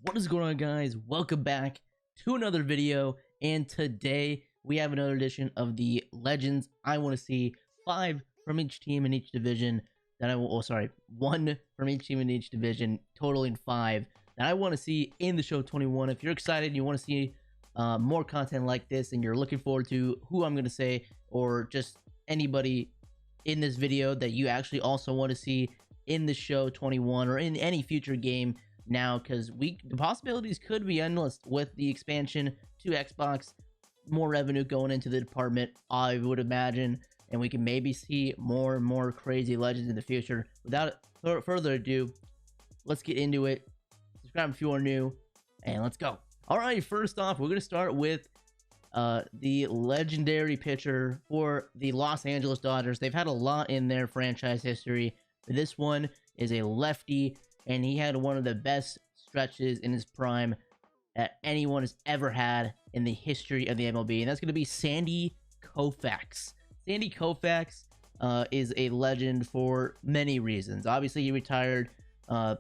What is going on, guys? Welcome back to another video, and today we have another edition of the Legends I Want to See. 5 from each team in each division that I will, oh sorry, 1 from each team in each division, totaling 5 that I want to see in the show 21. If you're excited and you want to see more content like this, and you're looking forward to who I'm going to say, or just anybody in this video that you actually also want to see in the show 21 or in any future game now, because the possibilities could be endless with the expansion to Xbox, more revenue going into the department, I would imagine, and we can maybe see more and more crazy legends in the future. Without further ado, let's get into it. Subscribe if you are new, and let's go. All right, first off, we're going to start with the legendary pitcher for the Los Angeles Dodgers. They've had a lot in their franchise history, but this one is a lefty, and he had one of the best stretches in his prime that anyone has ever had in the history of the MLB, and that's going to be Sandy Koufax. Sandy Koufax is a legend for many reasons. Obviously, he retired, a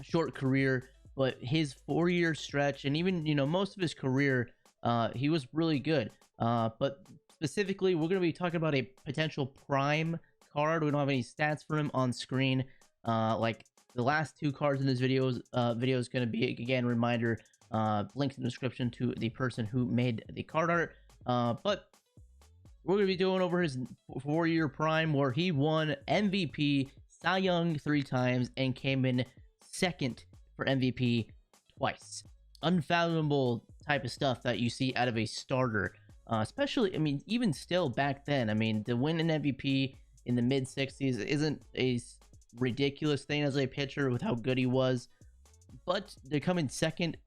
short career, but his 4-year stretch, and even most of his career, he was really good. But specifically, we're going to be talking about a potential prime card. We don't have any stats for him on screen. Like the last 2 cards in this video is going to be, again, reminder, link in the description to the person who made the card art. But we're going to be doing over his 4-year prime, where he won MVP, Cy Young 3 times, and came in second for MVP twice. Unfathomable type of stuff that you see out of a starter, especially, I mean, even still back then. I mean, to win an MVP in the mid 60s isn't a ridiculous thing as a pitcher with how good he was, but to come in second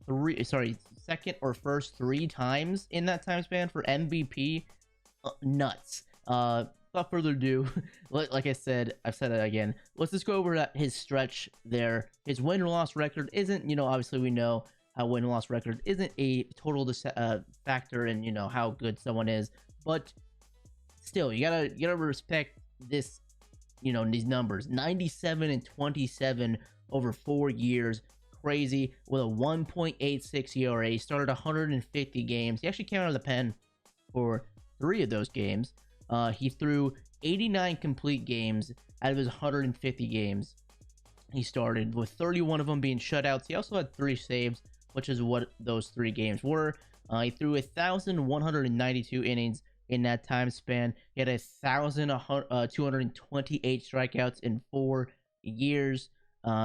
or first 3 times in that time span for MVP, nuts. Without further ado, like I said, I've said it again, let's just go over his stretch there. His win-loss record isn't, obviously we know how win-loss record isn't a total factor in, how good someone is, but still, you gotta respect this, these numbers. 97 and 27 over 4 years, crazy, with a 1.86 ERA. He started 150 games. He actually came out of the pen for 3 of those games. He threw 89 complete games out of his 150 games he started, with 31 of them being shutouts. He also had 3 saves, which is what those 3 games were. He threw 1,192 innings in that time span. He had 1,228 strikeouts in 4 years.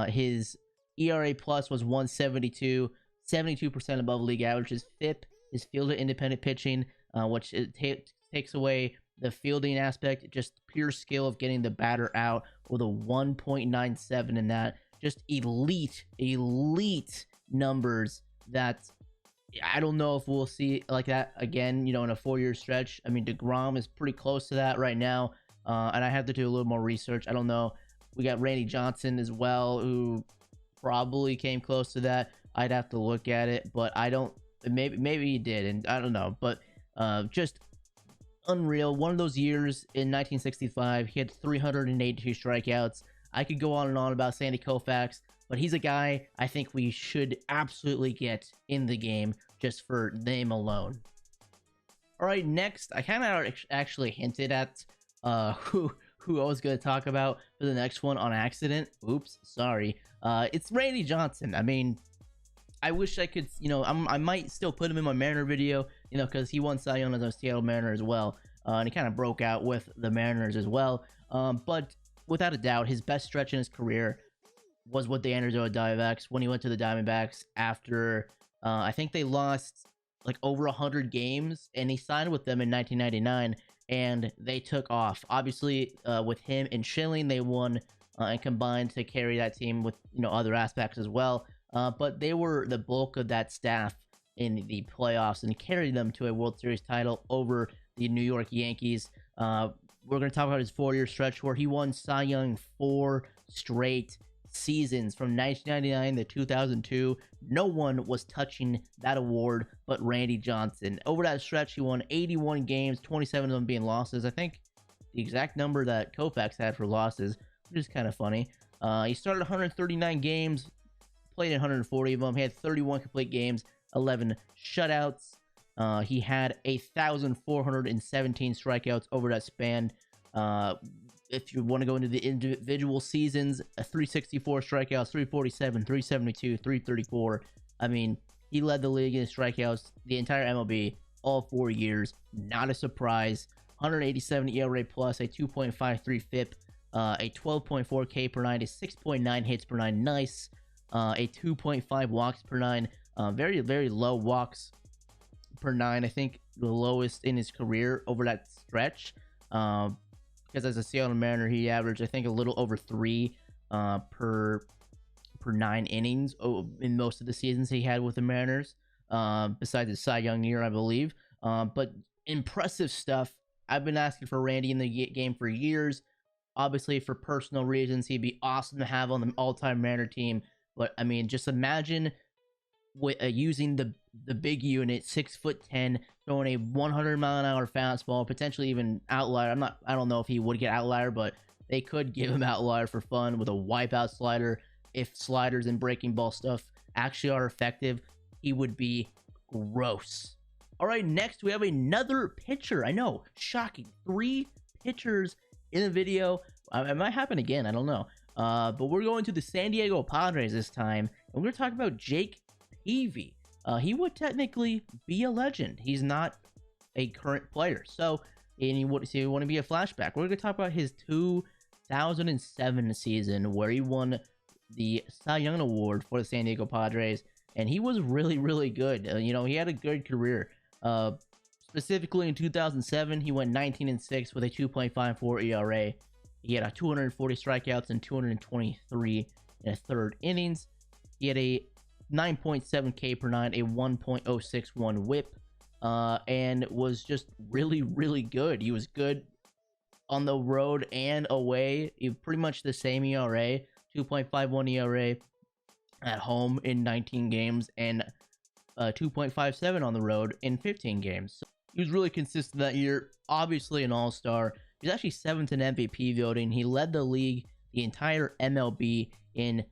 His ERA plus was 172, 72% above league average. His FIP, his fielder independent pitching, which takes away the fielding aspect, just pure skill of getting the batter out, with a 1.97 in that. Just elite numbers that I don't know if we'll see like that again, in a 4-year stretch. I mean, DeGrom is pretty close to that right now, and I have to do a little more research. I don't know. We got Randy Johnson as well, who probably came close to that. I'd have to look at it, but I don't. Maybe he did, and I don't know. But just unreal. One of those years in 1965, he had 382 strikeouts. I could go on and on about Sandy Koufax, but he's a guy I think we should absolutely get in the game just for name alone. All right, next, I kind of actually hinted at who I was going to talk about for the next one on accident. Oops, sorry. It's Randy Johnson. I mean, I wish I could, I might still put him in my Mariner video, because he won Cy Young as a Seattle Mariner as well, and he kind of broke out with the Mariners as well. But without a doubt, his best stretch in his career was with the Arizona Diamondbacks, when he went to the Diamondbacks after, I think they lost like over 100 games, and he signed with them in 1999, and they took off. Obviously, with him and Schilling, they won and combined to carry that team with, other aspects as well. But they were the bulk of that staff in the playoffs and carried them to a World Series title over the New York Yankees. We're going to talk about his 4-year stretch where he won Cy Young 4 straight seasons from 1999 to 2002. No one was touching that award but Randy Johnson. Over that stretch, he won 81 games, 27 of them being losses. I think the exact number that Koufax had for losses, which is kind of funny. He started 139 games, played in 140 of them. He had 31 complete games, 11 shutouts. He had 1,417 strikeouts over that span. If you want to go into the individual seasons, 364 strikeouts, 347, 372, 334. I mean, he led the league in strikeouts the entire MLB all 4 years. Not a surprise. 187 ERA plus, a 2.53 FIP, a 12.4 K per nine, a 6.9 hits per nine. Nice. A 2.5 walks per nine. Very, very low walks per nine. I think the lowest in his career over that stretch. Because as a Seattle Mariner, he averaged, I think, a little over 3 per 9 innings in most of the seasons he had with the Mariners, besides his Cy Young year, I believe. But impressive stuff. I've been asking for Randy in the game for years. Obviously, for personal reasons, he'd be awesome to have on the all-time Mariner team. But, I mean, just imagine using the big unit, 6'10", throwing a 100-mile-an-hour fastball, potentially even outlier. I don't know if he would get outlier, but they could give him outlier for fun with a wipeout slider. If sliders and breaking ball stuff actually are effective, he would be gross. All right, next we have another pitcher. I know, shocking. 3 pitchers in the video. It might happen again, I don't know. But we're going to the San Diego Padres this time, and we're going to talk about Jake Peavy. He would technically be a legend. He's not a current player. So, and he want to be a flashback. We're going to talk about his 2007 season where he won the Cy Young Award for the San Diego Padres, and he was really, really good. You know, he had a good career. Specifically in 2007, he went 19-6 with a 2.54 ERA. He had 240 strikeouts and 223 in a third innings. He had a 9.7 K per nine, a 1.061 whip, and was just really, really good. He was good on the road and away. He pretty much the same ERA, 2.51 ERA at home in 19 games, and 2.57 on the road in 15 games. So he was really consistent that year. Obviously an all-star. He was actually 7th in MVP voting. He led the league, the entire MLB, in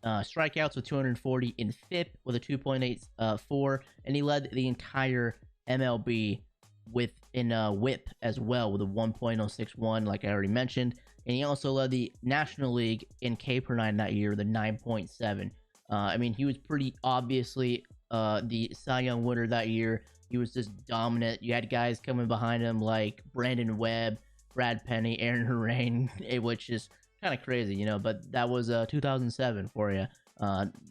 strikeouts with 240, in FIP with a 2.84, and he led the entire MLB in WHIP as well with a 1.061, like I already mentioned. And he also led the National League in K per nine that year, the 9.7. I mean, he was pretty obviously the Cy Young winner that year. He was just dominant. You had guys coming behind him like Brandon Webb, Brad Penny, Aaron Harain, which is kind of crazy, you know, but that was 2007 for you.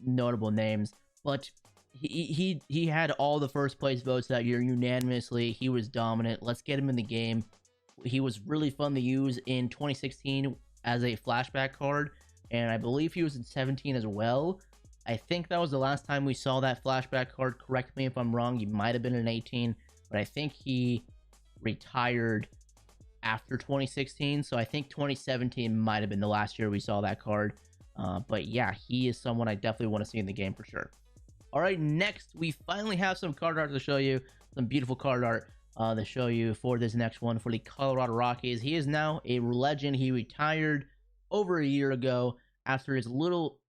Notable names, but he had all the first place votes that year unanimously. He was dominant. Let's get him in the game. He was really fun to use in 2016 as a flashback card, and I believe he was in 17 as well. I think that was the last time we saw that flashback card. Correct me if I'm wrong. He might have been in 18, but I think he retired after 2016, so I think 2017 might have been the last year we saw that card. But yeah, he is someone I definitely want to see in the game for sure. All right, next we finally have some card art to show you, some beautiful card art to show you for this next one for the Colorado Rockies. He is now a legend. He retired over a year ago after his little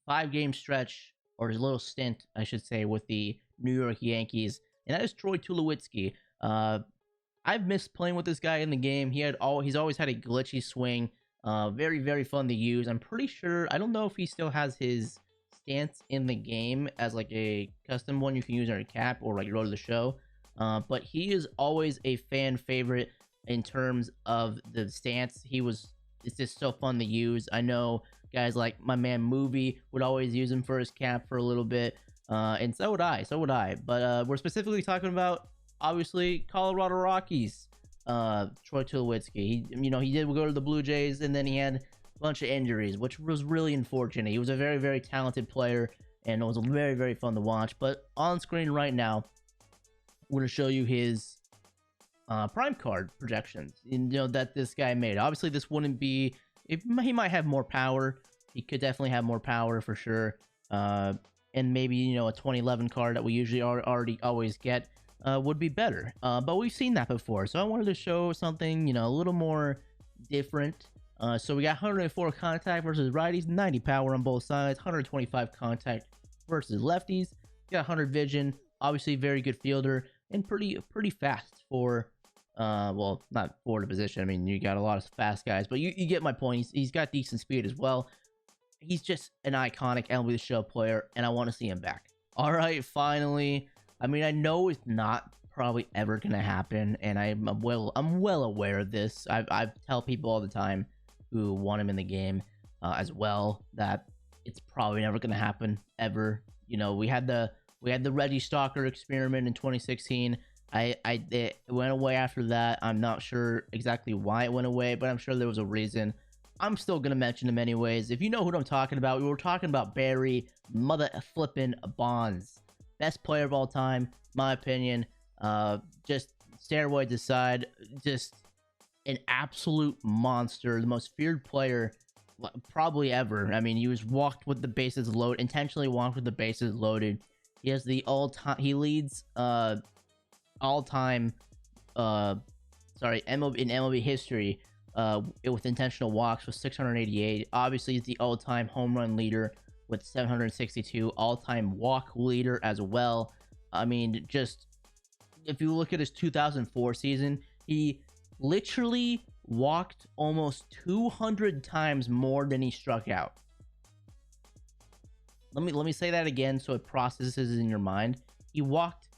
5-game stretch, or his little stint, I should say, with the New York Yankees, and that is Troy Tulawitsky. I've missed playing with this guy in the game. He's always had a glitchy swing. Very, very fun to use. I'm pretty sure, I don't know if he still has his stance in the game as like a custom one you can use on your cap or like road to the show. But he is always a fan favorite in terms of the stance. It's just so fun to use. I know guys like my man Movie would always use him for his cap for a little bit. And so would I. But we're specifically talking about, obviously, Colorado Rockies. Troy Tulowitzki. He did go to the Blue Jays, and then he had a bunch of injuries, which was really unfortunate. He was a very, very talented player, and it was very, very fun to watch. But on screen right now, we're going to show you his prime card projections, that this guy made. Obviously, this wouldn't be... he might have more power. He could definitely have more power for sure. And maybe, a 2011 card that we usually always get would be better. But we've seen that before. So I wanted to show something, a little more different So we got 104 contact versus righties, 90 power on both sides, 125 contact versus lefties. Got 100 vision, obviously very good fielder and pretty fast for well, not for the position. I mean, you got a lot of fast guys, but you get my point. He's got decent speed as well. He's just an iconic MLB The Show player, and I want to see him back. All right, finally. I mean, I know it's not probably ever gonna happen, and I'm well aware of this. I tell people all the time who want him in the game as well that it's probably never gonna happen ever. You know, we had the Reggie Stalker experiment in 2016. It went away after that. I'm not sure exactly why it went away, but I'm sure there was a reason. I'm still gonna mention him anyways. If you know who I'm talking about, we were talking about Barry Mother Flippin' Bonds, best player of all time, my opinion. Just steroids aside, just an absolute monster, the most feared player probably ever. I mean, he was walked with the bases loaded, intentionally walked with the bases loaded. He has the all-time. He leads all-time MLB in MLB history with intentional walks with 688. Obviously, he's the all-time home run leader with 762. All-time walk leader as well. I mean, just if you look at his 2004 season, he literally walked almost 200 times more than he struck out. Let me say that again so it processes in your mind. He walked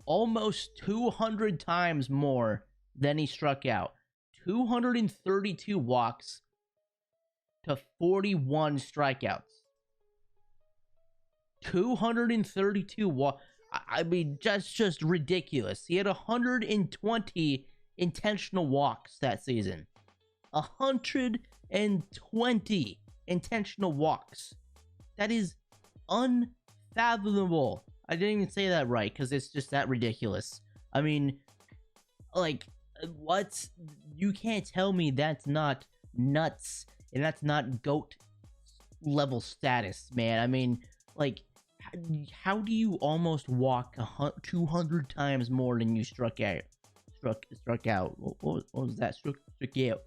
almost 200 times more than he struck out. 232 walks to 41 strikeouts. 232 walks. I mean, that's just ridiculous. He had 120 intentional walks that season. 120 intentional walks. That is unfathomable. I didn't even say that right because it's just that ridiculous. I mean, like, what? You can't tell me that's not nuts and that's not GOAT level status, man. I mean, like, how do you almost walk 200 times more than you struck out? Struck out. What was that? Struck out.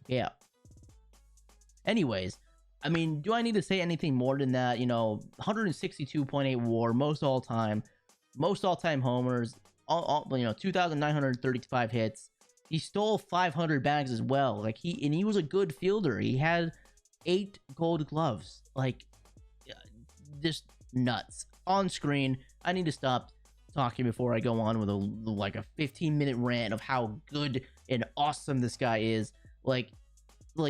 Yeah. Anyways, I mean, do I need to say anything more than that? You know, 162.8 WAR, most all time homers, you know, 2,935 hits. He stole 500 bags as well. Like he was a good fielder. He had 8 Gold Gloves. Like, just nuts. On screen, I need to stop talking before I go on with a 15-minute rant of how good and awesome this guy is. Like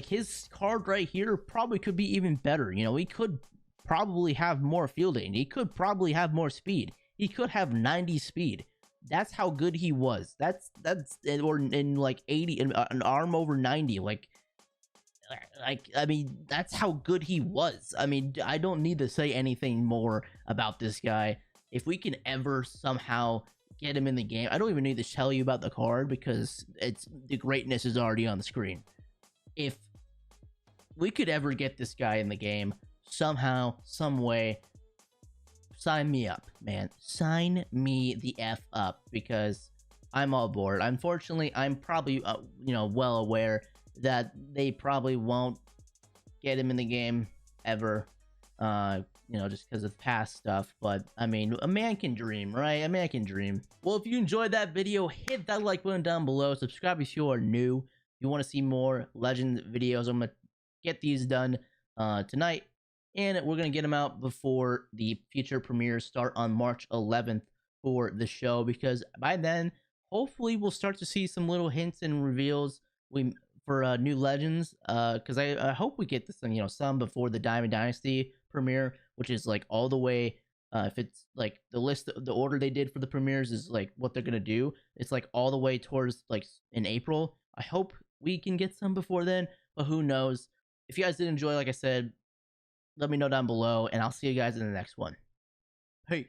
his card right here probably could be even better. You know, he could probably have more fielding. He could probably have more speed. He could have 90 speed. That's how good he was. That's or in like 80, an arm over 90. Like I mean, that's how good he was. I mean, I don't need to say anything more about this guy. If we can ever somehow get him in the game, I don't even need to tell you about the card because the greatness is already on the screen. If we could ever get this guy in the game somehow, some way, sign me up, man. Sign me the F up because I'm all aboard. Unfortunately, I'm probably you know, well aware that they probably won't get him in the game ever, you know, just because of past stuff. But I mean, a man can dream, right? A man can dream. Well, if you enjoyed that video, hit that like button down below. Subscribe if you are new. If you want to see more Legend videos, I'm gonna get these done tonight, and we're gonna get them out before the future premieres start on March 11th for the show, because by then hopefully we'll start to see some little hints and reveals for new Legends, because I hope we get this, you know, some before the Diamond Dynasty premiere, which is like all the way, if it's like the order they did for the premieres is like what they're gonna do, it's like all the way towards like in April. I hope we can get some before then, but who knows. If you guys did enjoy, like I said, let me know down below, and I'll see you guys in the next one. Peace.